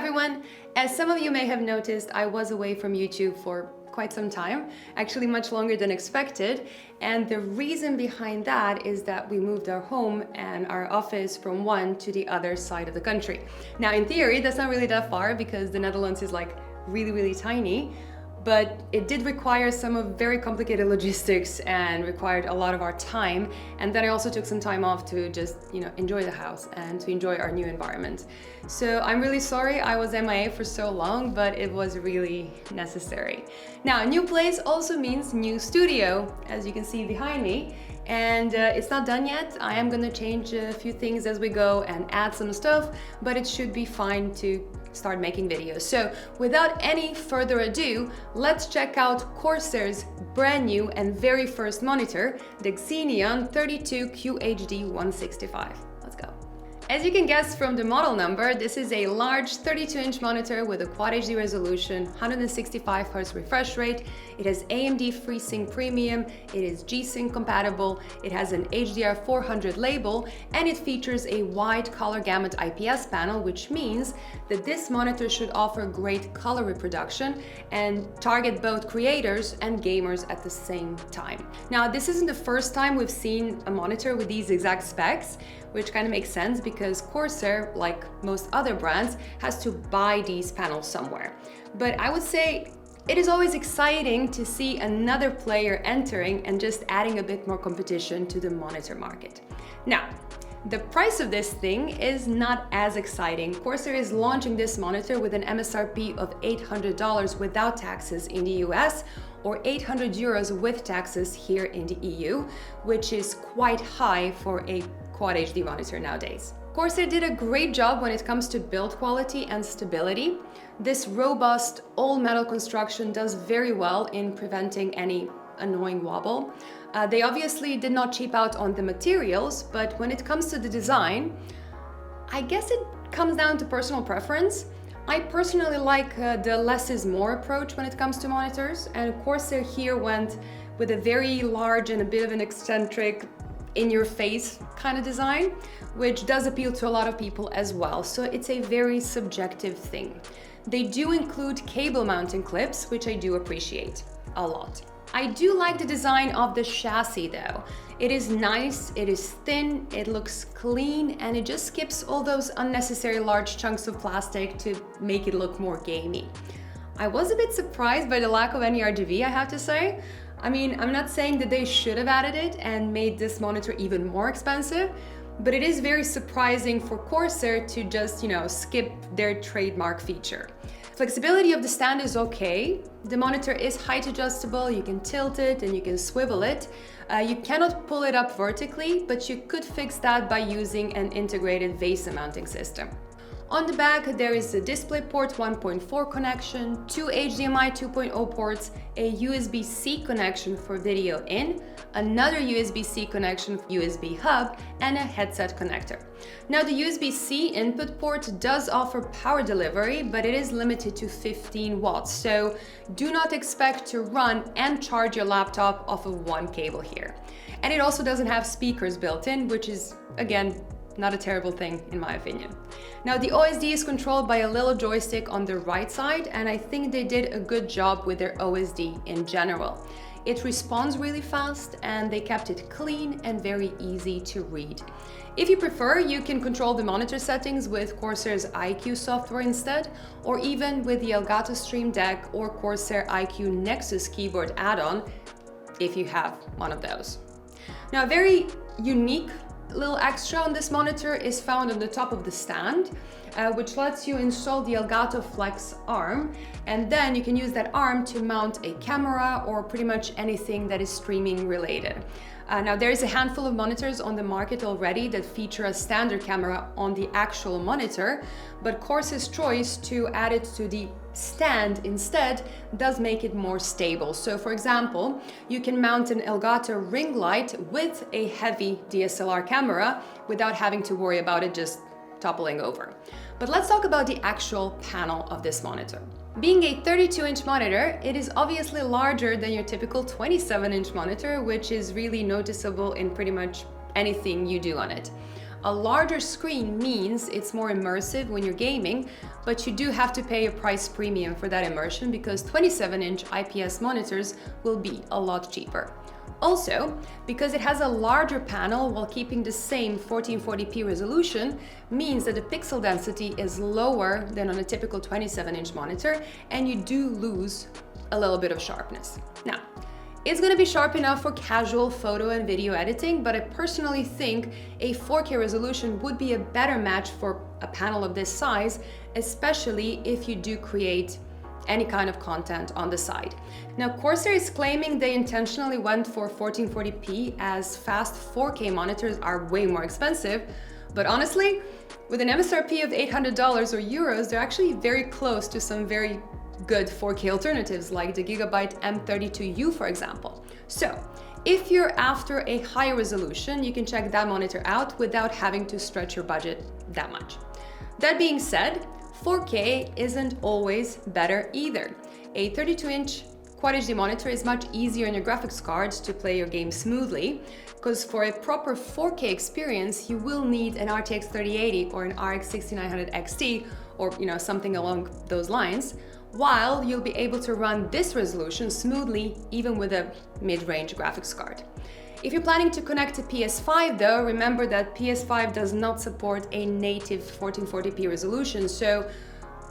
everyone! As some of you may have noticed, I was away from YouTube for quite some time, actually much longer than expected. And the reason behind that is that we moved our home and our office from one to the other side of the country. Now, in theory, that's not really that far because the Netherlands is like really tiny. But it did require some very complicated logistics and required a lot of our time. And then I also took some time off to just, enjoy the house and to enjoy our new environment. So I'm really sorry I was MIA for so long, but it was really necessary. Now, a new place also means new studio, as you can see behind me. And it's not done yet. I am gonna change a few things as we go and add some stuff, but it should be fine to start making videos. So without any further ado, let's check out Corsair's brand new and very first monitor, the Xeneon 32QHD165. Let's go. As you can guess from the model number, this is a large 32-inch monitor with a Quad HD resolution, 165 Hz refresh rate. It has AMD FreeSync Premium, it is G-Sync compatible, it has an HDR400 label, and it features a wide color gamut IPS panel, which means that this monitor should offer great color reproduction and target both creators and gamers at the same time. Now, this isn't the first time we've seen a monitor with these exact specs, which kind of makes sense because Corsair, like most other brands, has to buy these panels somewhere. But I would say it is always exciting to see another player entering and just adding a bit more competition to the monitor market. Now, the price of this thing is not as exciting. Corsair is launching this monitor with an MSRP of $800 without taxes in the US, or 800 euros with taxes here in the EU, which is quite high for a Quad HD monitor nowadays. Corsair did a great job when it comes to build quality and stability. This robust all-metal construction does very well in preventing any annoying wobble. They obviously did not cheap out on the materials, but when it comes to the design, I guess it comes down to personal preference. I personally like the less is more approach when it comes to monitors, and Corsair here went with a very large and a bit of an eccentric in-your-face kind of design, which does appeal to a lot of people as well, so it's a very subjective thing. They do include cable mounting clips, which I do appreciate a lot. I do like the design of the chassis though. It is nice, it is thin, it looks clean, and it just skips all those unnecessary large chunks of plastic to make it look more gamey. I was a bit surprised by the lack of any RGB, I have to say. I mean, I'm not saying that they should have added it and made this monitor even more expensive, but it is very surprising for Corsair to just, skip their trademark feature. Flexibility of the stand is okay. The monitor is height adjustable, you can tilt it and you can swivel it. You cannot pull it up vertically, but you could fix that by using an integrated VESA mounting system. On the back, there is a DisplayPort 1.4 connection, two HDMI 2.0 ports, a USB-C connection for video in, another USB-C connection for USB hub, and a headset connector. Now, the USB-C input port does offer power delivery, but it is limited to 15 watts, so do not expect to run and charge your laptop off of one cable here. And it also doesn't have speakers built in, which is, again, not a terrible thing in my opinion. Now, the OSD is controlled by a little joystick on the right side, and I think they did a good job with their OSD in general. It responds really fast and they kept it clean and very easy to read. If you prefer, you can control the monitor settings with Corsair's iCue software instead, or even with the Elgato Stream Deck or Corsair iCue Nexus keyboard add-on, if you have one of those. Now, a very unique little extra on this monitor is found on the top of the stand, which lets you install the Elgato Flex Arm, and then you can use that arm to mount a camera or pretty much anything that is streaming related. Now, there is a handful of monitors on the market already that feature a standard camera on the actual monitor, but Corsair's choice to add it to the stand instead does make it more stable. So for example, you can mount an Elgato ring light with a heavy DSLR camera without having to worry about it just toppling over. But let's talk about the actual panel of this monitor. Being a 32-inch monitor, it is obviously larger than your typical 27-inch monitor, which is really noticeable in pretty much anything you do on it. A larger screen means it's more immersive when you're gaming, but you do have to pay a price premium for that immersion because 27-inch IPS monitors will be a lot cheaper. Also, because it has a larger panel while keeping the same 1440p resolution, means that the pixel density is lower than on a typical 27-inch monitor, and you do lose a little bit of sharpness. Now, it's going to be sharp enough for casual photo and video editing, but I personally think a 4K resolution would be a better match for a panel of this size, especially if you do create any kind of content on the side. Now, Corsair is claiming they intentionally went for 1440p as fast 4K monitors are way more expensive, but honestly, with an MSRP of $800 or euros, they're actually very close to some very good 4K alternatives like the Gigabyte M32U, for example. So, if you're after a higher resolution, you can check that monitor out without having to stretch your budget that much. That being said, 4K isn't always better either. A 32-inch Quad HD monitor is much easier on your graphics cards to play your game smoothly, because for a proper 4K experience, you will need an RTX 3080 or an RX 6900 XT, or something along those lines, while you'll be able to run this resolution smoothly even with a mid-range graphics card. If you're planning to connect to PS5 though, remember that PS5 does not support a native 1440p resolution, so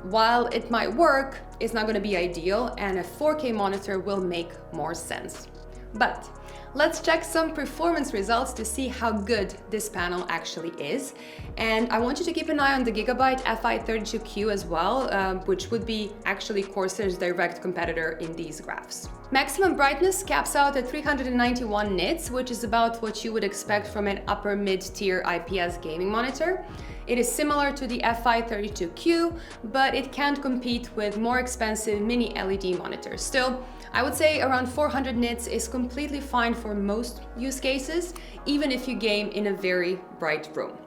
while it might work, it's not going to be ideal, and a 4K monitor will make more sense. But let's check some performance results to see how good this panel actually is. And I want you to keep an eye on the Gigabyte Fi32Q as well, which would be actually Corsair's direct competitor in these graphs. Maximum brightness caps out at 391 nits, which is about what you would expect from an upper mid-tier IPS gaming monitor. It is similar to the Fi32Q, but it can't compete with more expensive mini LED monitors. Still, I would say around 400 nits is completely fine for most use cases, even if you game in a very bright room.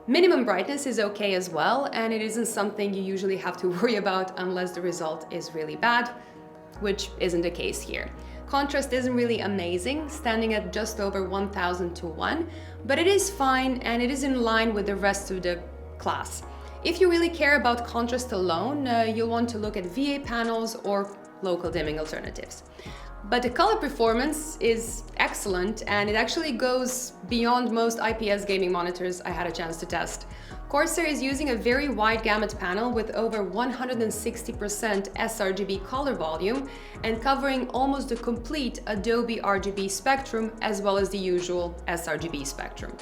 Minimum brightness is okay as well, and it isn't something you usually have to worry about unless the result is really bad, which isn't the case here. Contrast isn't really amazing, standing at just over 1000 to 1, but it is fine and it is in line with the rest of the class. If you really care about contrast alone, you'll want to look at VA panels or local dimming alternatives. But the color performance is excellent, and it actually goes beyond most IPS gaming monitors I had a chance to test. Corsair is using a very wide gamut panel with over 160% sRGB color volume and covering almost the complete Adobe RGB spectrum as well as the usual sRGB spectrum.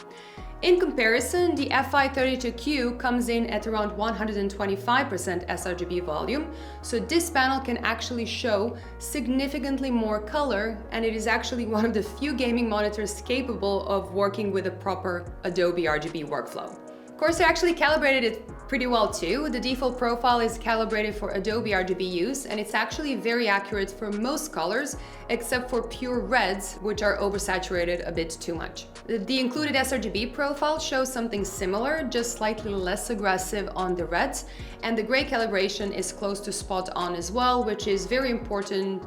In comparison, the Fi32Q comes in at around 125% sRGB volume, so this panel can actually show significantly more color, and it is actually one of the few gaming monitors capable of working with a proper Adobe RGB workflow. Corsair actually calibrated it pretty well too. The default profile is calibrated for Adobe RGB use, and it's actually very accurate for most colors except for pure reds, which are oversaturated a bit too much. The included sRGB profile shows something similar, just slightly less aggressive on the reds, and the gray calibration is close to spot on as well, which is very important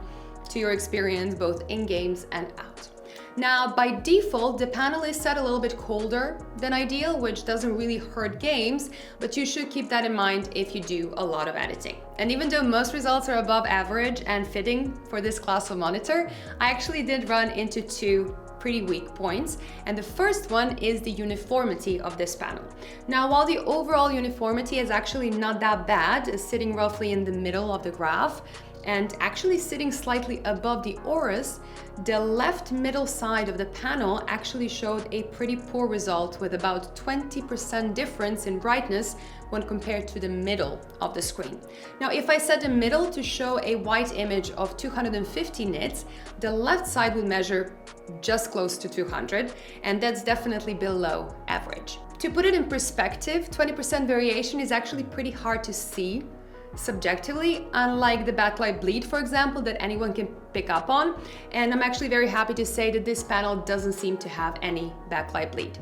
to your experience both in games and out. Now, by default, the panel is set a little bit colder than ideal, which doesn't really hurt games, but you should keep that in mind if you do a lot of editing. And even though most results are above average and fitting for this class of monitor, I actually did run into two pretty weak points, and the first one is the uniformity of this panel. Now, while the overall uniformity is actually not that bad, sitting roughly in the middle of the graph, and actually sitting slightly above the Aorus, the left middle side of the panel actually showed a pretty poor result with about 20% difference in brightness when compared to the middle of the screen. Now, if I set the middle to show a white image of 250 nits, the left side would measure just close to 200, and that's definitely below average. To put it in perspective, 20% variation is actually pretty hard to see subjectively, unlike the backlight bleed, for example, that anyone can pick up on. And I'm actually very happy to say that this panel doesn't seem to have any backlight bleed.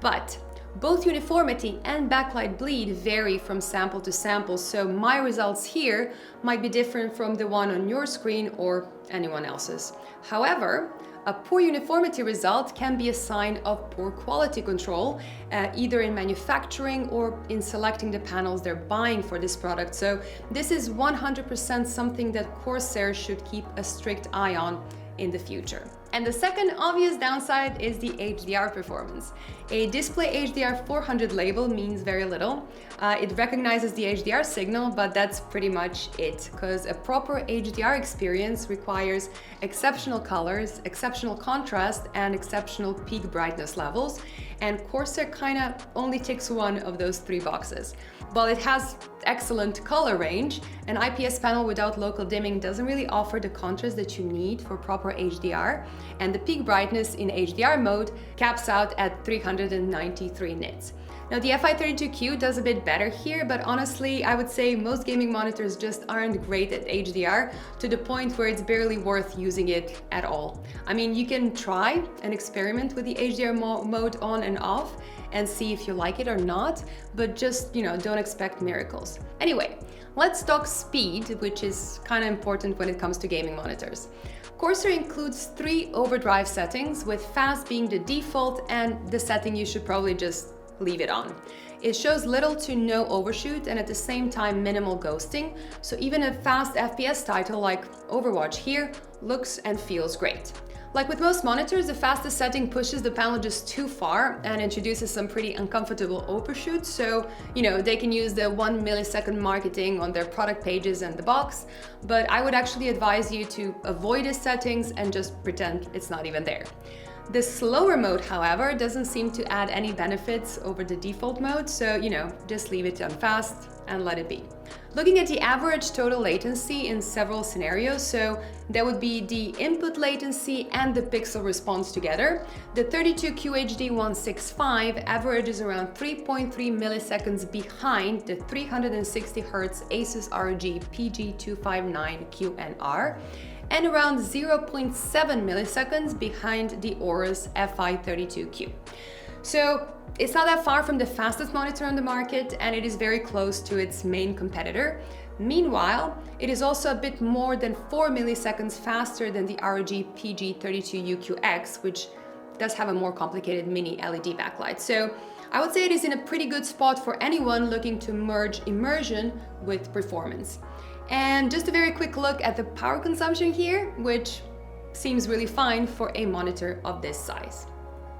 But both uniformity and backlight bleed vary from sample to sample, so my results here might be different from the one on your screen or anyone else's. However, a poor uniformity result can be a sign of poor quality control, either in manufacturing or in selecting the panels they're buying for this product. So this is 100% something that Corsair should keep a strict eye on in the future. And the second obvious downside is the HDR performance. A display HDR 400 label means very little. It recognizes the HDR signal, but that's pretty much it, because a proper HDR experience requires exceptional colors, exceptional contrast, and exceptional peak brightness levels. And Corsair kinda only ticks one of those three boxes. While it has excellent color range, an IPS panel without local dimming doesn't really offer the contrast that you need for proper HDR, and the peak brightness in HDR mode caps out at 393 nits. Now the FI32Q does a bit better here, but honestly, I would say most gaming monitors just aren't great at HDR to the point where it's barely worth using it at all. I mean, you can try and experiment with the HDR mode on and off and see if you like it or not, but just, don't expect miracles. Anyway, let's talk speed, which is kind of important when it comes to gaming monitors. Corsair includes 3 overdrive settings, with fast being the default and the setting you should probably just leave it on. It shows little to no overshoot and at the same time minimal ghosting, so even a fast FPS title like Overwatch here looks and feels great. Like with most monitors, the fastest setting pushes the panel just too far and introduces some pretty uncomfortable overshoots, so they can use the 1 millisecond marketing on their product pages and the box, but I would actually advise you to avoid these settings and just pretend it's not even there. The slower mode, however, doesn't seem to add any benefits over the default mode, so just leave it on fast and let it be. Looking at the average total latency in several scenarios, so that would be the input latency and the pixel response together, the 32QHD165 averages around 3.3 milliseconds behind the 360Hz Asus ROG PG259QNR, and around 0.7 milliseconds behind the Aorus FI32Q. So it's not that far from the fastest monitor on the market, and it is very close to its main competitor. Meanwhile, it is also a bit more than 4 milliseconds faster than the ROG PG32UQX, which does have a more complicated mini LED backlight. So I would say it is in a pretty good spot for anyone looking to merge immersion with performance. And just a very quick look at the power consumption here, which seems really fine for a monitor of this size.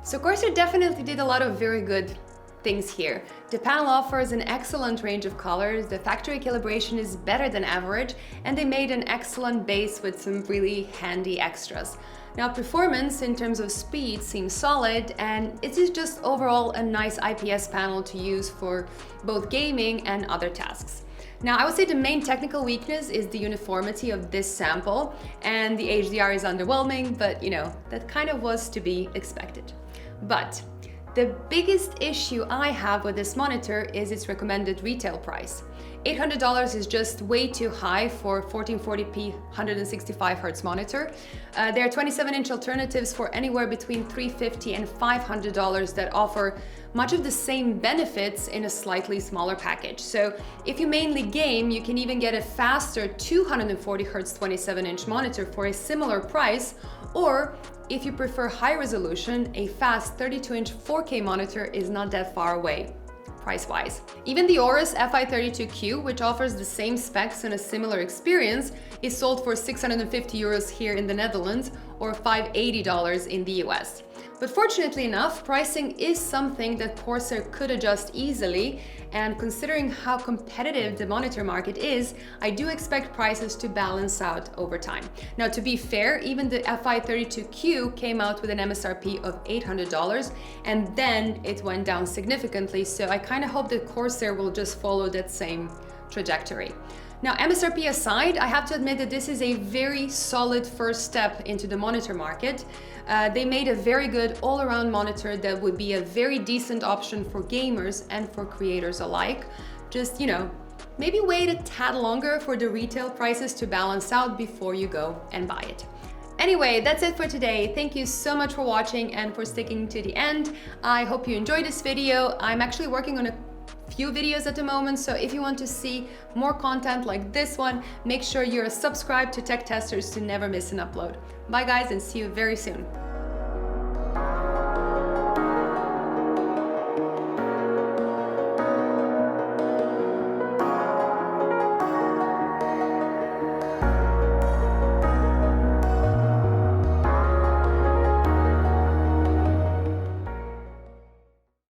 So Corsair definitely did a lot of very good things here. The panel offers an excellent range of colors, the factory calibration is better than average, and they made an excellent base with some really handy extras. Now performance in terms of speed seems solid, and it is just overall a nice IPS panel to use for both gaming and other tasks. Now, I would say the main technical weakness is the uniformity of this sample, and the HDR is underwhelming, but that kind of was to be expected. But the biggest issue I have with this monitor is its recommended retail price. $800 is just way too high for 1440p 165Hz monitor. There are 27-inch alternatives for anywhere between $350 and $500 that offer much of the same benefits in a slightly smaller package. So if you mainly game, you can even get a faster 240Hz 27-inch monitor for a similar price, or if you prefer high resolution, a fast 32-inch 4K monitor is not that far away, price-wise. Even the Aorus FI32Q, which offers the same specs and a similar experience, is sold for €650 here in the Netherlands or $580 in the US. But fortunately enough, pricing is something that Corsair could adjust easily, and considering how competitive the monitor market is, I do expect prices to balance out over time. Now, to be fair, even the FI32Q came out with an MSRP of $800, and then it went down significantly, so I kind of hope that Corsair will just follow that same trajectory. Now, MSRP aside, I have to admit that this is a very solid first step into the monitor market. They made a very good all-around monitor that would be a very decent option for gamers and for creators alike. Just, maybe wait a tad longer for the retail prices to balance out before you go and buy it. Anyway, that's it for today. Thank you so much for watching and for sticking to the end. I hope you enjoyed this video. I'm actually working on a few videos at the moment, so if you want to see more content like this one, make sure you're subscribed to Techtesters to never miss an upload. Bye guys, and see you very soon.